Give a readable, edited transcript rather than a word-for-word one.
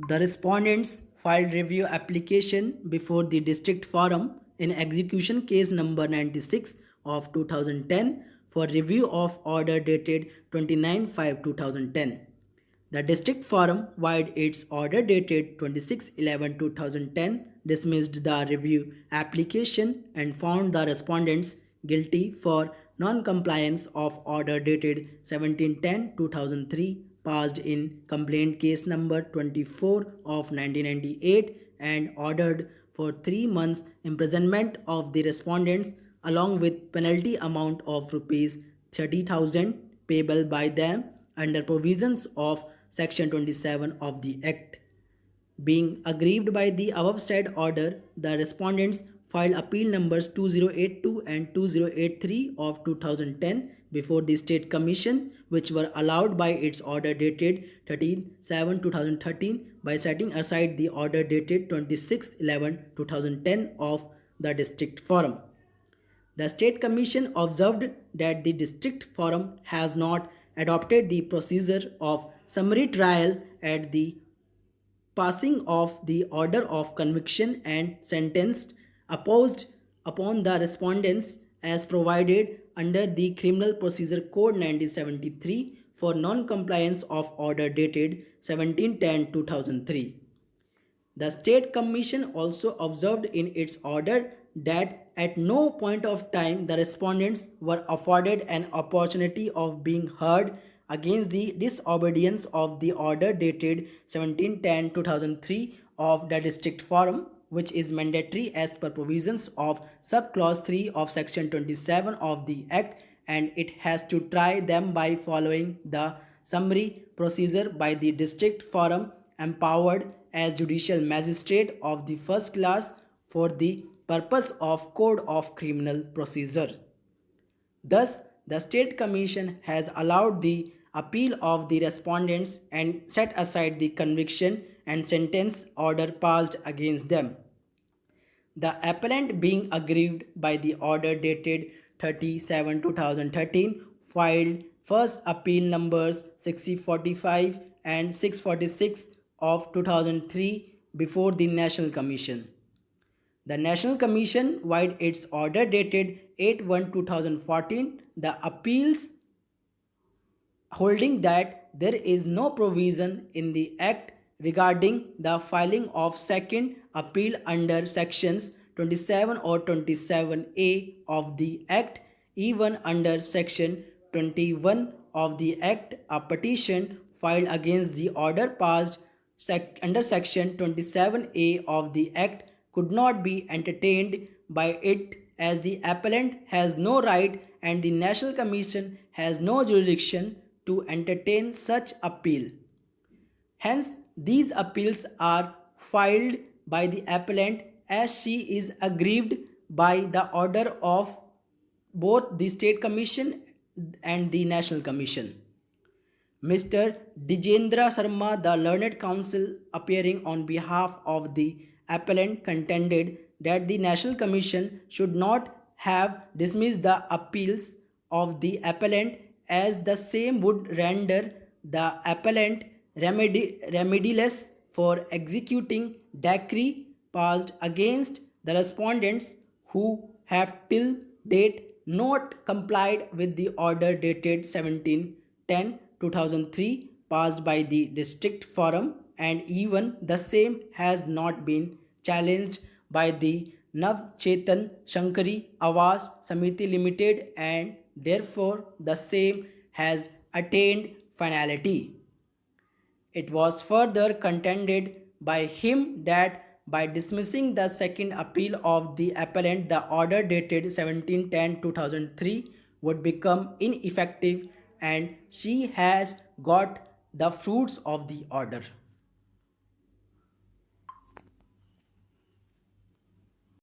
The respondents filed review application before the district forum in execution case number 96 of 2010 for review of order dated 29/5/2010. The district forum, vide its order dated 26/11/2010, dismissed the review application and found the respondents guilty for non-compliance of order dated 17/10/2003 passed in complaint case number 24 of 1998 and ordered for 3 months imprisonment of the respondents along with penalty amount of rupees 30,000 payable by them under provisions of Section 27 of the Act. Being aggrieved by the above said order, the respondents filed appeal numbers 2082 and 2083 of 2010 before the State Commission, which were allowed by its order dated 13/7/2013 by setting aside the order dated 26/11/2010 of the District Forum. The State Commission observed that the District Forum has not adopted the procedure of summary trial at the passing of the order of conviction and sentence opposed upon the respondents as provided under the Criminal Procedure Code 1973 for non-compliance of order dated 17/10/2003. The State Commission also observed in its order that at no point of time the respondents were afforded an opportunity of being heard against the disobedience of the order dated 17/10/2003 of the District Forum, which is mandatory as per provisions of subclause 3 of Section 27 of the Act, and it has to try them by following the summary procedure by the District Forum empowered as judicial magistrate of the first class for the purpose of Code of Criminal Procedure. Thus, the State Commission has allowed the appeal of the respondents and set aside the conviction and sentence order passed against them. The appellant, being aggrieved by the order dated 30/7/2013, filed first appeal numbers 6045 and 646 of 2003 before the National Commission. The National Commission, vide its order dated 8/1/2014, the appeals holding that there is no provision in the Act regarding the filing of second appeal under sections 27 or 27A of the Act. Even under section 21 of the Act, a petition filed against the order passed under section 27A of the Act could not be entertained by it as the appellant has no right and the National Commission has no jurisdiction to entertain such appeal. Hence, these appeals are filed by the appellant as she is aggrieved by the order of both the State Commission and the National Commission. Mr. Dijendra Sharma, the learned counsel appearing on behalf of the appellant, contended that the National Commission should not have dismissed the appeals of the appellant as the same would render the appellant remediless for executing decree passed against the respondents who have till date not complied with the order dated 17/10/2003 passed by the District Forum, and even the same has not been challenged by the Nav Chetan Shankari Awas Samiti Limited, and therefore the same has attained finality. It was further contended by him that by dismissing the second appeal of the appellant, the order dated 17/10/2003 would become ineffective and she has got the fruits of the order.